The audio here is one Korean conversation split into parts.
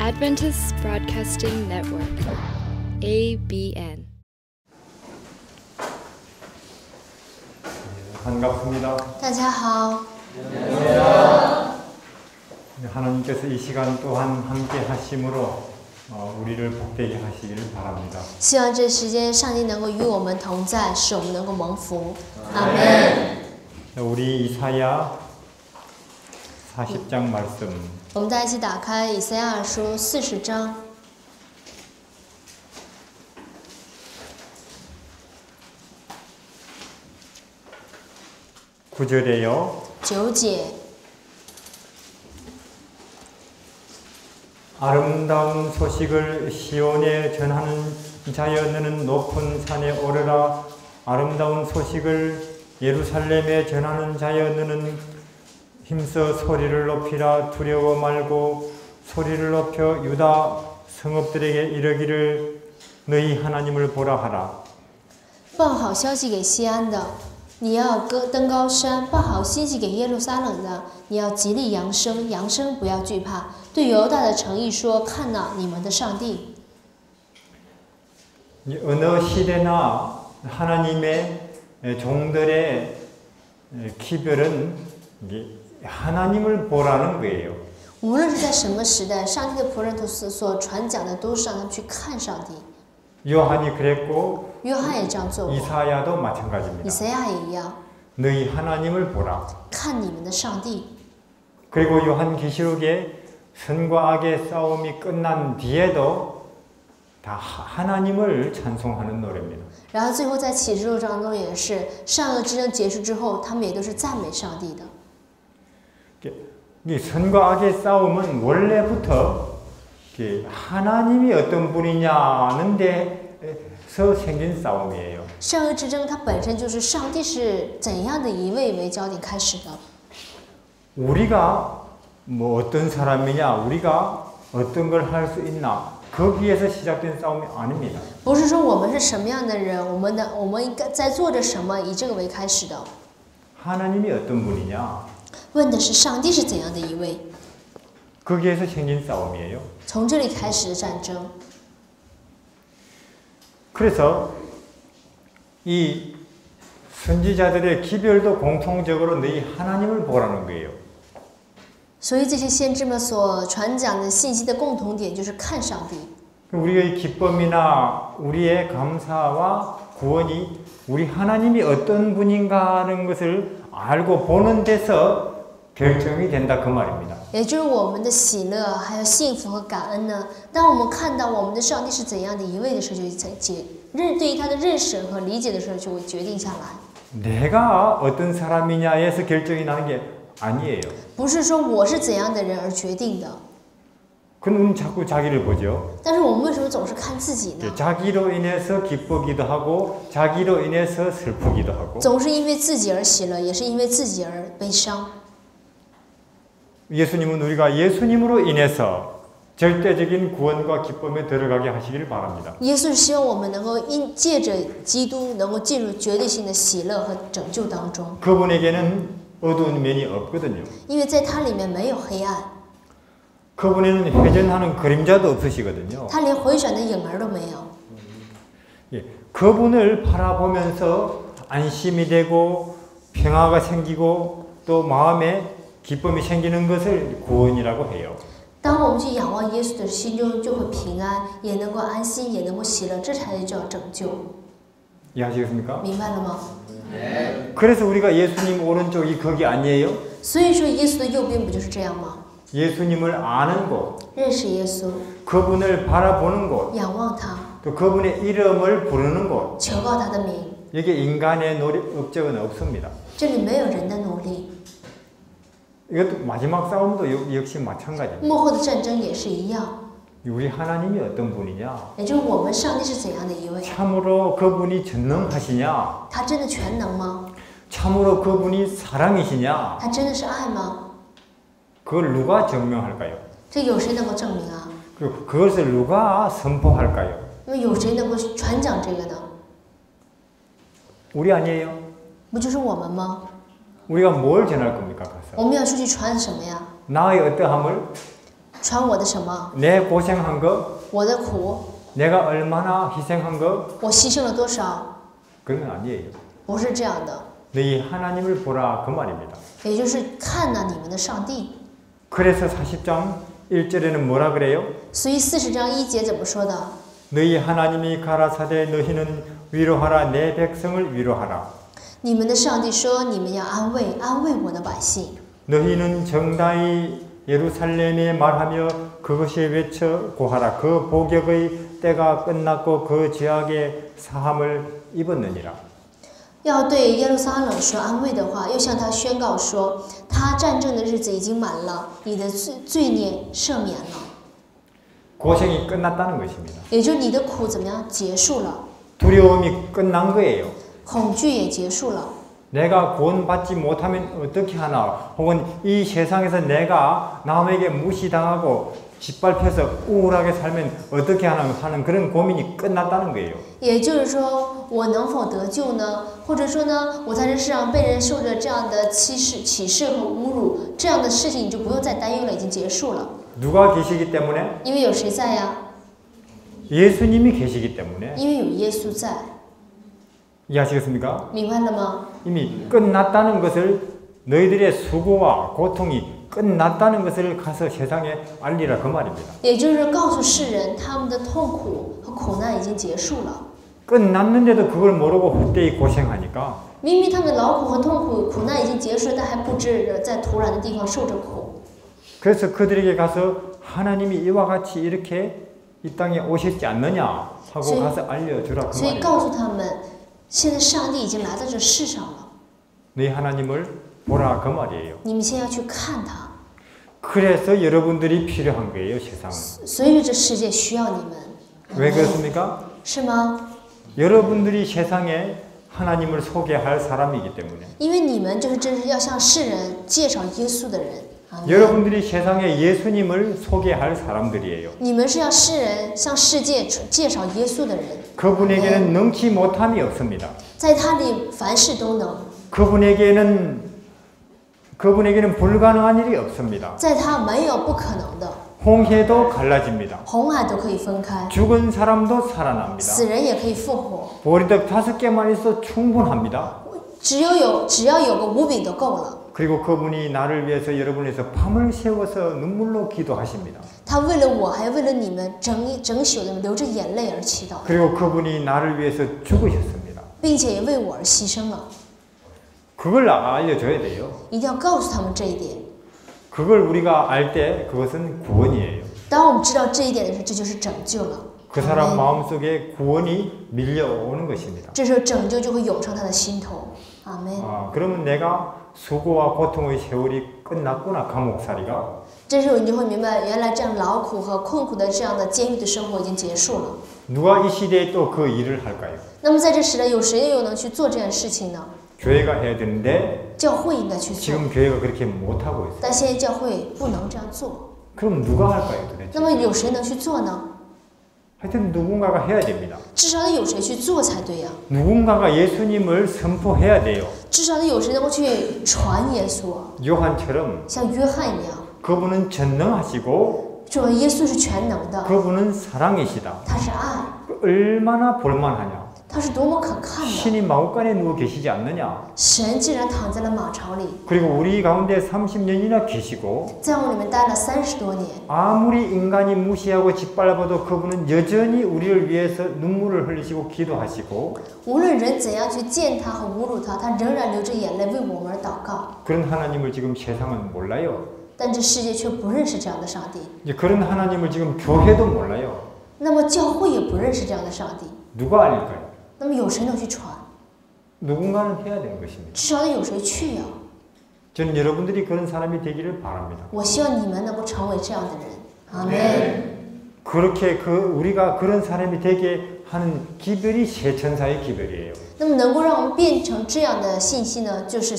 Adventist Broadcasting Network, ABN. 반갑습니다. 大家好. 하나님께서 이 시간 또한 함께 하심으로 우리를 복되게 하시기를 바랍니다. 希望这时间上帝能够与我们同在，使我们能够蒙福。阿门。 우리 이사야 40장 말씀. 我们大家一起打开以赛亚书40章。 9절에요. 9节. 아름다운 소식을 시온에 전하는 자여 너는 높은 산에 오르라. 아름다운 소식을 예루살렘에 전하는 자여 너는 힘써 소리를 높이라. 두려워 말고 소리를 높여 유다 성읍들에게 이르기를 너희 하나님을 보라 하라. 报好消息给西安的，你要登高山；报好信息给耶路撒冷的，你要极力扬声，扬声不要惧怕。对犹大的城邑说：看哪，你们的上帝。 어느 시대나 하나님의 종들의 기별은 하나님을 보라는 거예요. 无论是在什么时代，上帝的仆人所传讲的都是让他们去看上帝。 요한이 그랬고 约翰也这样做过， 이사야도 마찬가지입니다. 以赛亚也一样， 너희 하나님을 보라. 看你们的上帝。 그리고 요한계시록에 선과 악의 싸움이 끝난 뒤에도 다 하나님을 찬송하는 노래입니다. 然后最后在启示录当中也是善恶之争结束之后，他们也都是赞美上帝的。 이 선과 악의 싸움은 원래부터 하나님이 어떤 분이냐는 데서 생긴 싸움이에요. 善恶之争它本身就是上帝是怎样的一位为焦点开始的。 우리가 뭐 어떤 사람이냐, 우리가 어떤 걸 할 수 있나, 거기에서 시작된 싸움이 아닙니다. 不是说我们是什么样的人，我们应该在做着什么，以这个为开始的。 하나님이 어떤 분이냐, 问的是上帝是怎样的一位， 거기에서 생긴 싸움이에요. 从这里开始的战争。 그래서 이 선지자들의 기별도 공통적으로 너희 하나님을 보라는 거예요. 所以这些先知们所传讲的信息的共同点就是看上帝。 우리의 기쁨이나 우리의 감사와 구원이 우리 하나님이 어떤 분인가 하는 것을 알고 보는 데서 결정이 된다 그 말입니다. 也就是我们的喜乐，还有幸福和感恩呢。当我们看到我们的上帝是怎样的一位的时候，对于他的认识和理解的时候，就会决定下来。 내가 어떤 사람이냐에서 결정이 나는 게 아니에요. 不是说我是怎样的人而决定的。 그럼 자꾸 자기를 보죠. 但是我们为什么总是看自己呢？ 자기로 인해서 기쁘기도 하고 자기로 인해서 슬프기도 하고. 总是因为自己而喜乐，也是因为自己而悲伤。 예수님은 우리가 예수님으로 인해서 절대적인 구원과 기쁨에 들어가게 하시기를 바랍니다. 耶稣是希望我们能够借着基督，能够进入绝对性的喜乐和拯救当中。 그분에게는 어두운 면이 없거든요. 因为在他里面没有黑暗， 그분에는 회전하는 그림자도 없으시거든요. 他连回转的影儿都没有。 예, 그분을 바라보면서 안심이 되고 평화가 생기고 또 마음에 기쁨이 생기는 것을 구원이라고 해요. 当我们去仰望耶稣的心中就会平安，也能够安心，也能够喜乐，这才叫拯救。 이해하시겠습니까? 明白了吗？ 그래서 우리가 예수님 오른쪽이 거기 아니에요? 所以说耶稣的右边不就是这样吗？ 예수님을 아는 곳, 认识耶稣， 그분을 바라보는 곳, 仰望他， 또 그분의 이름을 부르는 곳. 求告他的名。 여기에 인간의 업적은 없습니다. 这里没有人的努力， 이것도 마지막 싸움도 역시 마찬가지입니다. 幕后的战争也是一样。 우리 하나님이 어떤 분이냐? 也就是我们上帝是怎样的一位？ 참으로 그분이 전능하시냐? 他真的全能吗？ 참으로 그분이 사랑이시냐? 他真的是爱吗？ 그걸 누가 증명할까요? 这有谁能够证明啊？ 그리고 그것을 누가 선포할까요? 那么有谁能够传讲这个呢？ 우리 아니에요? 不就是我们吗？ 우리가 뭘 전할 겁니까? 가서? 我们要出去传什么呀？ 나의 어떠함을 传我的什么？ 내 고생한 거, 我的苦， 내가 얼마나 희생한 거, 我牺牲了多少？ 그런 건 아니에요. 不是这样的， 너희 하나님을 보라 그 말입니다. 也就是看呐你们的上帝。 그래서 40장 1절에는 뭐라 그래요? 所以40章1节怎么说的？ 너희 하나님이 가라사대 너희는 위로하라 내 백성을 위로하라. 你们的上帝说：“你们要安慰，安慰我的百姓。 너희는 정다이 예루살렘에 말하며 그것이 외쳐 고하라. 그 복역의 때가 끝났고 그 죄악의 사함을 입었느니라. 要对耶路撒冷说安慰的话，又向他宣告说：他战争的日子已经满了，你的罪孽赦免了。 고생이 끝났다는 것입니다. 也就是你的苦怎么样结束了， 두려움이 끝난 거예요. 恐惧也结束了。 내가 구원받지 못하면 어떻게 하나, 혹은 이 세상에서 내가 남에게 무시당하고 짓밟혀서 우울하게 살면 어떻게 하나 하는 그런 고민이 끝났다는 거예요. 也就是说，我能否得救呢？或者说呢，我在这世上被人受着这样的歧视和侮辱，这样的事情你就不用再担忧了，已经结束了。 누가 계시기 때문에? 因为有谁在呀？ 예수님이 계시기 때문에. 因为有耶稣在， 이해하시겠습니까? 明白了吗？ 이미 끝났다는 것을, 너희들의 수고와 고통이 끝났다는 것을 가서 세상에 알리라 그 말입니다. 也就是告诉世人，他们的痛苦和苦难已经结束了。 끝났는데도 그걸 모르고 헛되이 고생하니까 明明他们的劳苦和痛苦、苦难已经结束了，但还不知在突然的地方受着苦。 그래서 그들에게 가서 하나님이 이와 같이 이렇게 이 땅에 오셨지 않느냐 하고 가서 알려주라 그 所以 말이에요. 告诉他们，现在上帝已经来到这世上了， 너희 하나님을 보라 그 말이에요. 你们现在要去看他。 그래서 여러분들이 필요한 거예요, 세상은. 所以这世界需要你们， 왜 그렇습니까? 是吗？ 여러분들이 세상에 하나님을 소개할 사람이기 때문에. 因为你们就是真是要向世人介绍耶稣的人。 여러분들이 세상에 예수님을 소개할 사람들이에요. 你们是要世人向世界介绍耶稣的人。 그분에게는 능치 못함이 없습니다. 在他里凡事都能， 그분에게는 불가능한 일이 없습니다. 在他没有不可能的， 홍해도 갈라집니다. 红海都可以分开， 죽은 사람도 살아납니다. 死人也可以复活， 보리떡 5개만 있어 충분합니다. 只要有个五饼都够了。 그리고 그분이 나를 위해서 여러분을 위해서 밤을 새워서 눈물로 기도하십니다. 他为了我，还为了你们整宿的流着眼泪而祈祷， 그리고 그분이 나를 위해서 죽으셨습니다. 并且也为我而牺牲了。 그걸 알려줘야 돼요. 一定要告诉他们这一点。 그걸 우리가 알 때 그것은 구원이에요. 当我们知道这一点的时候，这就是拯救了。 그 사람 마음속에 구원이 밀려오는 것입니다. 这时候拯救就会涌上他的心头。阿门。 그러면 내가 수고와 고통의 세월이 끝났구나, 감옥살이가. 这时候你就会明白，原来这样劳苦和困苦的这样的监狱的生活已经结束了。 누가 이 시대에 또 그 일을 할까요? 那么在这时代，有谁又能去做这件事情呢？ 교회가 해야 되는데 教会应该去做， 지금 교회가 그렇게 못하고 있어요. 但现在教会不能这样做。 그럼 누가 할까요, 도대체? 那么有谁能去做呢？ 하여튼 누군가가 해야 됩니다. 至少得有谁去做才对呀、 누군가가 예수님을 선포해야 돼요. 至少得有谁能够去传耶稣啊， 요한처럼 像约翰一样。 그분은 전능하시고 主耶稣是全能的， 그분은 사랑이시다. 他是爱， 얼마나 볼만하냐. 他是多么可看的。 신이 마구간에 누워 계시지 않느냐. 神竟然躺在了马槽里， 그리고 우리 가운데 30년이나 계시고 在我里面待了30多年。 아무리 인간이 무시하고 짓밟아도 그분은 여전히 우리를 위해서 눈물을 흘리시고 기도하시고 无论人怎样去践踏和侮辱他，他仍然流着眼泪为我们而祷告。 그런 하나님을 지금 세상은 몰라요. 但这世界却不认识这样的上帝， 이제 그런 하나님을 지금 교회도 몰라요. 那么教会也不认识这样的上帝。 누가 알릴까요? 那么有谁能去传？ 누군가는 해야 되는 것입니다. 至少得有谁去呀、 저는 여러분들이 그런 사람이 되기를 바랍니다. 我希望你们能够成为这样的人。阿门。 그렇게 우리가 그런 사람이 되게 하는 기별이 세 천사의 기별이에요. 那么能够让我们变成这样的信息呢，就是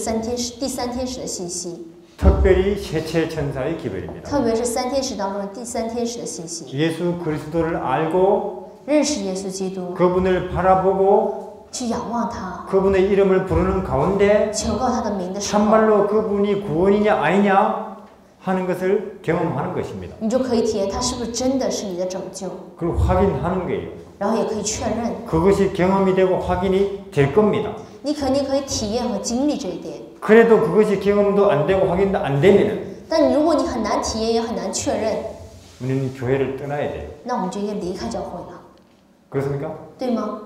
第三天使的信息， 특별히 세체 천사의 기별입니다. 特别是三天使当中的第三天使的信息。 예수 그리스도를 알고 认识耶稣基督， 그분을 바라보고 去仰望他， 그분의 이름을 부르는 가운데 求告他的名的时候， 참말로 그분이 구원이냐 아니냐 하는 것을 경험하는 것입니다. 你就可以体验它是不是真的是你的拯救， 그리고 확인하는 거예요. 然后也可以确认， 그것이 경험이 되고 확인이 될 겁니다. 你肯定可以体验和经历这一点。 그래도 그것이 경험도 안 되고 확인도 안 되면은 但如果你很难体验也很难确认， 우리는 교회를 떠나야 돼요. 那我们就应该离开教会了， 그렇습니까? 对吗？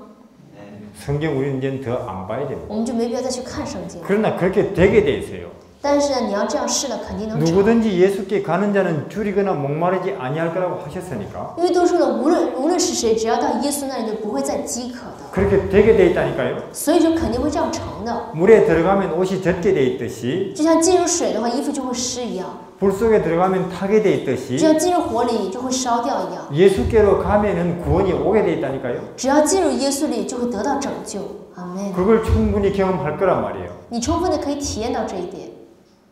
성경 우리는 이제 더 안 봐야 됩니다. 我们就没必要再去看圣经。 그러나 그렇게 되게 돼 있어요. 但是呢，你要这样试了，肯定能成。 누구든지 예수께 가는 자는 줄이거나 목마르지 아니할 거라고 하셨으니까 因为都说了，无论是谁，只要到耶稣那里，就不会再饥渴的。 그렇게 되게 돼 있다니까요. 所以就肯定会这样成的。 물에 들어가면 옷이 젖게 돼 있듯이 就像进入水的话，衣服就会湿一样； 불 속에 들어가면 타게 돼 就 있듯이 像进入火里就会烧掉一样。 예수께로 가면은 구원이 오게 돼 있다니까요. 只要进入耶稣里，就会得到拯救。阿门。 그걸 충분히 경험할 거란 말이에요. 你充分的可以体验到这一点。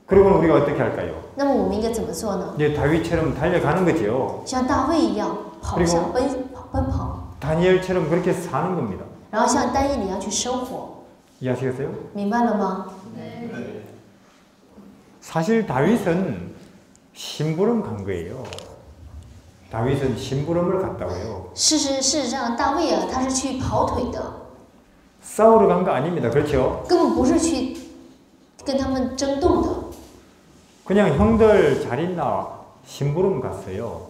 그리고 우리가 어떻게 할까요? 那么我们应该怎么做呢？ 이제 다윗처럼 달려가는 거죠. 像大卫一样跑向奔跑， 다니엘처럼 그렇게 사는 겁니다. 然后像单一里一样去生活。 이해하시겠어요? 明白了吗？ 사실 다윗은 심부름 간 거예요. 다윗은 심부름을 갔다고요. 事实上，大卫啊，他是去跑腿的， 싸우러 간 거 아닙니다. 그렇죠? 根本不是去跟他们争斗的。 그냥 형들 잘 있나 심부름 갔어요.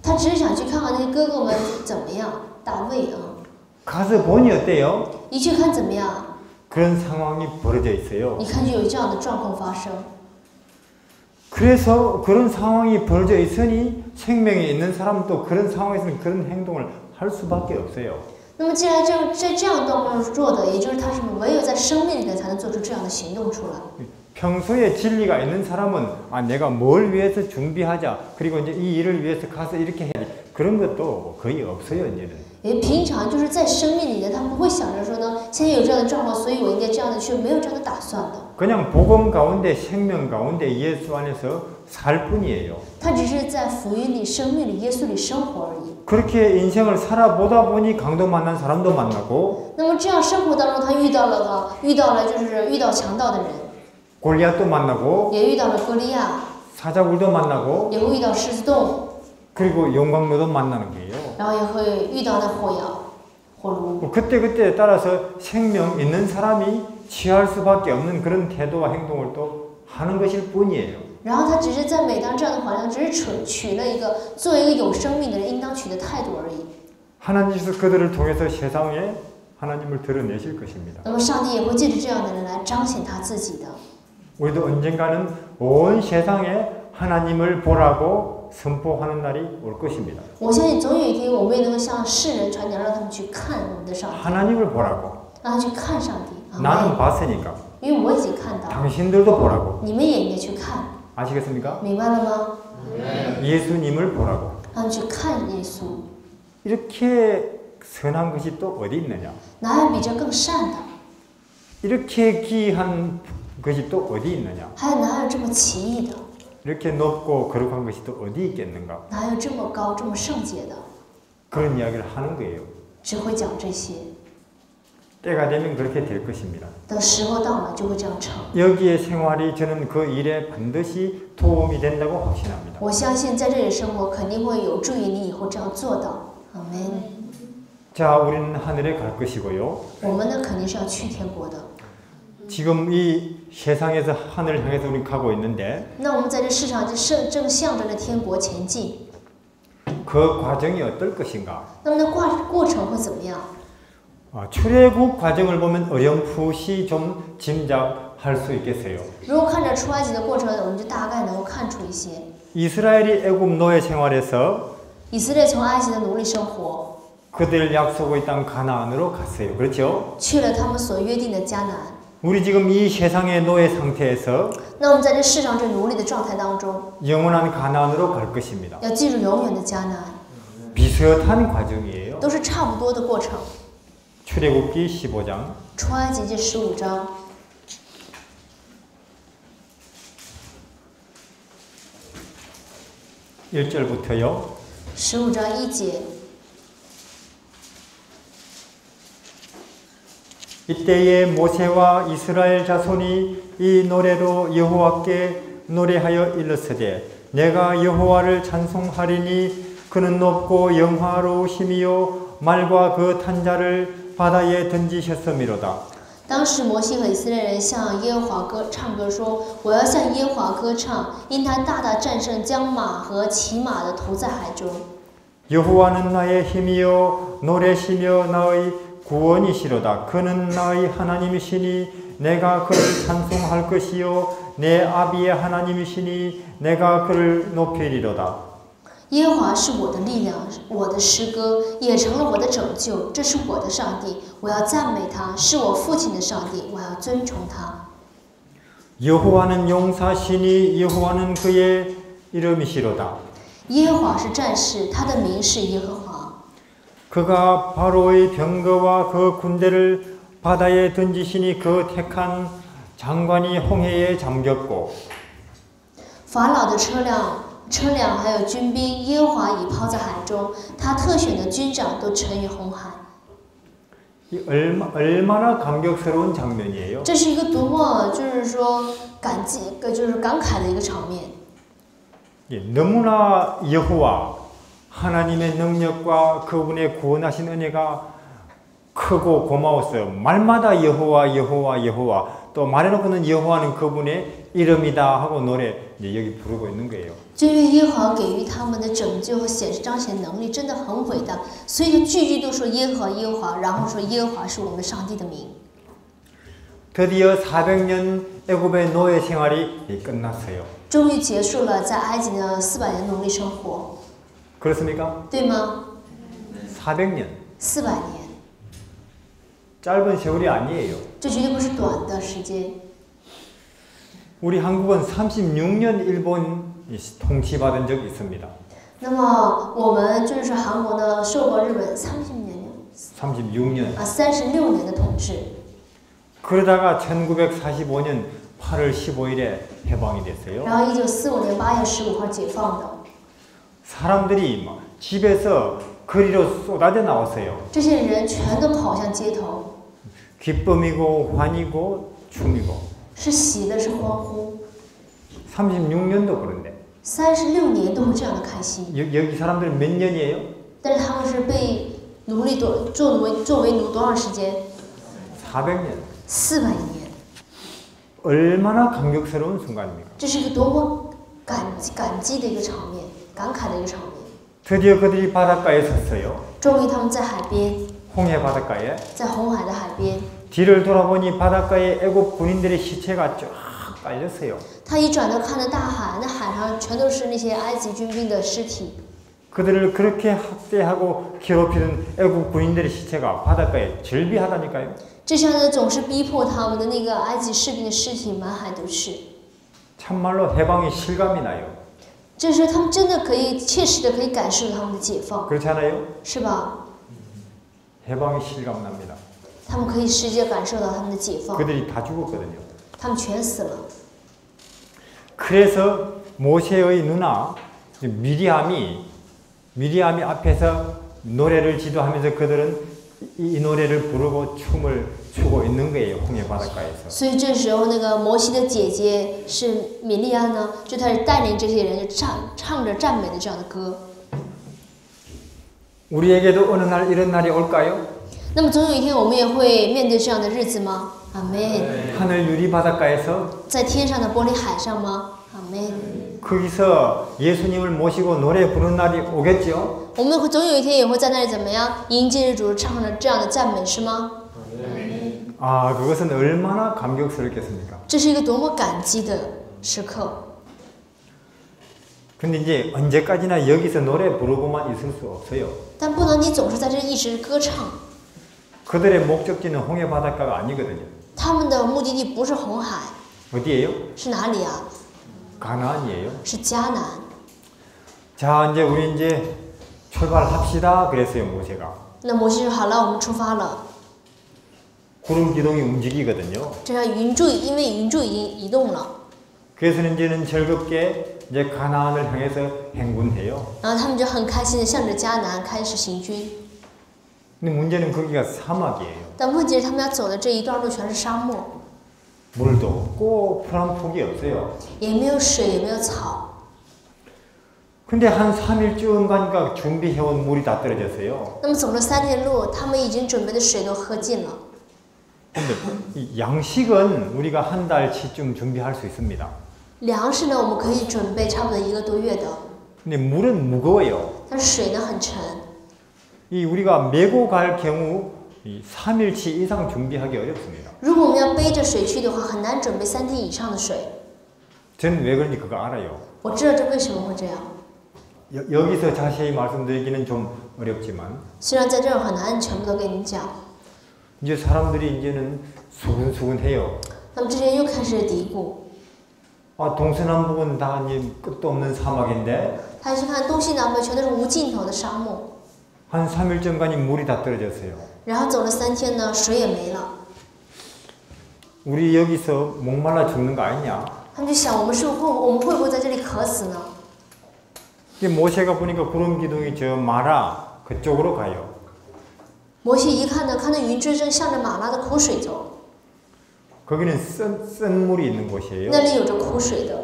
他只是想去看看那些哥哥们怎么样。大卫啊， 가서 보니 어때요? 一去看怎么样？ 그런 상황이 벌어져 있어요. 你看就有这样的状况发生。 그래서 그런 상황이 벌어져 있으니 생명이 있는 사람도 그런 상황에서는 그런 행동을 할 수밖에 없어요. 那么既然在这样状况做的，也就是他是唯有在生命里的才能做出这样的行动出来。 평소에 진리가 있는 사람은 아 내가 뭘 위해서 준비하자 그리고 이제 이 일을 위해서 가서 이렇게 해야지 그런 것도 거의 없어요 이제는. 因为平常就是在生命里的，他不会想着说呢，现在有这样的状况，所以我应该这样的去，没有这样的打算的。 그냥 복음 가운데 생명 가운데 예수 안에서 살 뿐이에요. 他只是在福音里、生命里、耶稣里生活而已。 그렇게 인생을 살아보다 보니 강도 만난 사람도 만나고 那么这样生活当中，他遇到了强盗的人， 골리앗도 만나고 也遇到了歌利亚， 사자굴도 만나고 也会遇到狮子洞， 그리고 용광로도 만나는 거예요. 然后也会遇到那火炉。 그때그때에 따라서 생명 있는 사람이 취할 수밖에 없는 그런 태도와 행동을 또 하는 것일 뿐이에요. 然后他只是在每当这样的环境，只是取了一个作为一个有生命的人应当取的态度而已。 하나님께서 그들을 통해서 세상에 하나님을 드러내실 것입니다. 那么上帝也会借着这样的人来彰显他自己的。 우리도 언젠가는 온 세상에 하나님을 보라고 선포하는 날이 올 것입니다. 我相信总有一天，我们也能够向世人传讲，让他们去看我们的上帝， 하나님을 보라고. 让他去看上帝。 나는 봤으니까 因为我已经看到， 당신들도 보라고. 你们也应该去看， 아시겠습니까? 明白了吗？ 예수님을 보라고. 让他们去看耶稣， 이렇게 선한 것이 또 어디 있느냐? 哪有比这更善的？ 이렇게 귀한 것이 또 어디 있느냐? 还有哪有这么奇异的？ 이렇게 높고 거룩한 것이 또 어디 있겠는가? 哪有这么高、这么圣洁的？ 그런 이야기를 하는 거예요. 只会讲这些。 때가 되면 그렇게 될 것입니다. 等时候到了，就会这样成。 여기에 생활이 저는 그 일에 반드시 도움이 된다고 확신합니다. 我相信在这里生活肯定会有助于你以后这样做到。阿门。 자, 우리는 하늘에 갈 것이고요. 我们呢，肯定是要去天国的。 지금 이 세상에서 하늘을 향해서 우리 가고 있는데 那我们在这世上正向着那天国前进， 그 과정이 어떨 것인가? 那么那过程会怎么样？ 출애굽 과정을 보면 어렴풋이 좀 짐작할 수 있겠어요. 如果看着出埃及的过程，我们就大概能够看出一些。 이스라엘이 애굽 노예 생활에서 以色列从埃及的奴隶生活， 그들 약속의 땅 가나안으로 갔어요. 그렇죠? 去了他们所约定的迦南。 우리 지금 이 세상의 노예 상태에서 那我们在这世上这奴隶的状态当中， 영원한 가나안으로 갈 것입니다. 要进入永远的迦南， 비슷한 과정이에요. 都是差不多的过程。 출애굽기 15장 出埃及记15章 1절부터요. 15章1节。 이때에 모세와 이스라엘 자손이 이 노래로 여호와께 노래하여 일렀으되 내가 여호와를 찬송하리니 그는 높고 영화로우심이요 말과 그 탄자를 바다에 던지셨음이로다. 当时摩西和以色列人向耶和华唱歌说：“我要向耶和华歌唱，因他大大战胜将马和骑马的投在海中。” 여호와는 나의 힘이요 노래시며 나의 구원이시로다. 그는 나의 하나님이시니 내가 그를 찬송할 것이요 내 아비의 하나님이시니 내가 그를 높이리로다. 耶和华是我的力量，我的诗歌，也成了我的拯救。这是我的上帝，我要赞美他；是我父亲的上帝，我要尊崇他。 여호와는 용사시니 여호와는 그의 이름이시로다. 耶和华是战士，他的名是耶和华。 그가 바로의 병거와 그 군대를 바다에 던지시니 그 택한 장관이 홍해에 잠겼고 法老的车辆还有军兵，耶和华已抛在海中，他特选的军长都沉于红海。 얼마나 감격스러운 장면이에요. 这是一个多么就是说感慨的一个场面。 너무나 여호와 하나님의 능력과 그분의 구원하신 은혜가 크고 고마웠어요. 말마다 여호와 여호와 여호와 또 말해놓고는 여호와는 그분의 이름이다 하고 노래 여기 부르고 있는 거예요. 就因为耶和华给予他们的拯救和显示彰显能力真的很伟大，所以就句句都说耶和华耶和华，然后说耶和华是我们上帝的名。 드디어 400년 애굽의 노예 생활이 끝났어요. 终于结束了在埃及的400年奴隶生活， 그렇습니까? 对吗？ 400년. 400年， 짧은 세월이 아니에요. 这绝对不是短的时间。 우리 한국은 36년 일본 통치받은 적이 있습니다. 那么我们就是说韩国呢受过日本36년. 36年的统治， 그러다가 1945년 8월 15일에 해방이 됐어요. 然后1945年8月15号解放的。 사람들이 막 집에서 거리로 쏟아져 나왔어요. 这些人全都跑向街头， 기쁨이고 환희고 춤이고. 是喜的，是欢呼。 36년도 그런데. 36年都会这样的开心， 여기 사람들은 몇 년이에요? 但是他们是被奴隶作为奴多长时间？ 400년. 400年。 얼마나 감격스러운 순간입니까? 这是一个多么感激的一个场面，感慨的一个场面。 드디어 그들이 바닷가에 섰어요. 终于他们在海边， 홍해 바닷가에. 在红海的海边， 뒤를 돌아보니 바닷가에 애굽 군인들의 시체가 쫙 깔렸어요. 他一转头看着大海，那海上全都是那些埃及军兵的尸体。 그들을 그렇게 학대하고 괴롭히는 애굽 군인들의 시체가 바닷가에 즐비하다니까요. 这些呢总是逼迫他们的那个埃及士兵的尸体满海都是。 참말로 해방의 실감이 나요. 这时候他们真的可以切实的可以感受到他们的解放， 그렇지 않아요? 是吧？ 해방의 실감 납니다. 他们可以直接感受到他们的解放， 그들이 다 죽었거든요. 他们全死了。 그래서 모세의 누나 미리암이 앞에서 노래를 지도하면서 그들은 이 노래를 부르고 춤을 추고 있는 거예요. 홍해 바닷가에서. 所以这时候那个摩西的姐姐是米利安呢，就开始带领这些人就唱着赞美的这样的歌。 우리에게도 어느 날 이런 날이 올까요? 那么总有一天我们也会面对这样的日子吗？阿门。 하늘 유리 바닷가에서 在天上的玻璃海上吗？阿门。 거기서 예수님을 모시고 노래 부르는 날이 오겠죠? 我们总有一天也会在那里怎么样迎接日主，唱着这样的赞美，是吗？ 아, 그것은 얼마나 감격스럽겠습니까? 这是一个多么感激的时刻。 근데 이제 언제까지나 여기서 노래 부르고만 있을 수 없어요. 但不能你总是在这一直歌唱。 그들의 목적지는 홍해 바닷가가 아니거든요. 他们的目的地不是红海， 어디예요? 是哪里啊？ 가나안이에요. 是迦南。 자, 이제 우리 이제 출발합시다. 그랬어요, 모세가. 那摩西说：“好了，我们出发了。 구름 기둥이 움직이거든요. 这样云柱，因为云柱已经移动了， 그래서 이제는 즐겁게 이제 가나안을 향해서 행군해요. 然后他们就很开心的向着迦南开始行军。 근데 문제는 거기가 사막이에요. 但问题是，他们要走的这一段路全是沙漠， 물도 없고 풀한 폭이 없어요. 也没有水，也没有草。 근데 한 3일쯤 가니까 준비해온 물이 다 떨어졌어요. 那么走了3天路，他们已经准备的水都喝尽了。 근데 이 양식은 우리가 한 달치쯤 준비할 수 있습니다. 粮食呢，我们可以准备差不多1个多月的， 근데 물은 무거워요. 但是水呢很沉。 이 우리가 메고 갈 경우 이 3일치 이상 준비하기 어렵습니다. 如果我们要背着水去的话，很难准备3天以上的水。 저는 왜 그런지 그거 알아요. 我知道这为什么会这样， 여기서 자세히 말씀드리기는 좀 어렵지만 虽然在这儿很难全部都给你讲。 이제 사람들이 이제는 수근수근해요. 那么这些又开始嘀咕， 아, 동서남북은 다 이제 끝도 없는 사막인데 他去看东西南北全都是无尽头的沙漠， 한 3일쯤 가니 물이 다 떨어졌어요. 然后走了3天呢，水也没了。 우리 여기서 목말라 죽는 거 아니냐? 他们就想，我们会不会在这里渴死呢？ 모세가 보니까 구름 기둥이 저 마라 그쪽으로 가요. 摩西一看呢，看那云之正向着马拉的苦水走， 거기는 쓴 물이 있는 곳이에요. 那里有着苦水的。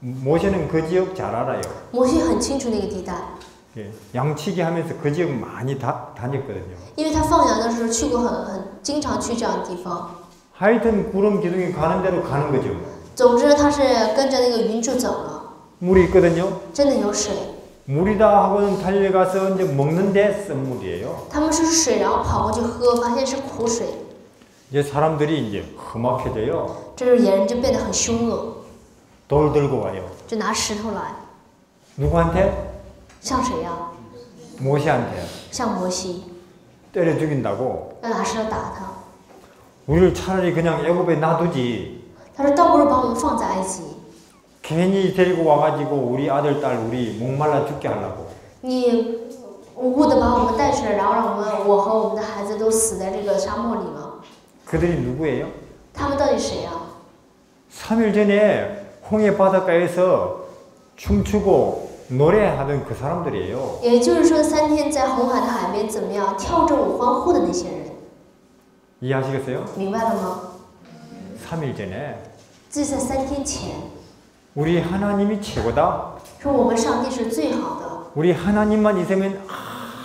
모세는 그 지역 잘 알아요. 摩西很清楚那个地带， 예, 양치기 하면서 그 지역 많이 다녔거든요. 因为他放羊的时候去过经常去这样的地方。 하여튼 구름 기둥이 가는 대로 가는 거죠. 总之，他是跟着那个云柱走了， 물이 있거든요. 真的有水。 물이다 하고는 달려가서 이제 먹는데 쓴 물이에요. 他们是水，然后跑过去喝，发现是苦水， 이제 사람들이 이제 험악해져요. 这时野人就变得很凶恶， 돌 들고 와요. 就拿石头来， 누구한테? 像谁呀、 모세한테 像摩西， 때려 죽인다고. 要拿石头打他。 우리를 차라리 그냥 애굽에 놔두지. 他说：“倒不如把我们放在埃及， 괜히 데리고 와가지고 우리 아들 딸 우리 목말라 죽게 하려고. 你无故的把我们带出来，然后让我和我们的孩子都死在这个沙漠里吗？ 그들이 누구예요? 他们到底谁呀、 3일 전에 홍해 바닷가에서 춤추고 노래하던 그 사람들이에요. 也就是说，3天在红海的海边怎么样跳着舞欢呼的那些人， 이해하시겠어요? 明白了吗？ 3일 전에 这是在3天前， 우리 하나님이 최고다. 说我们上帝是最好的， 우리 하나님만 있으면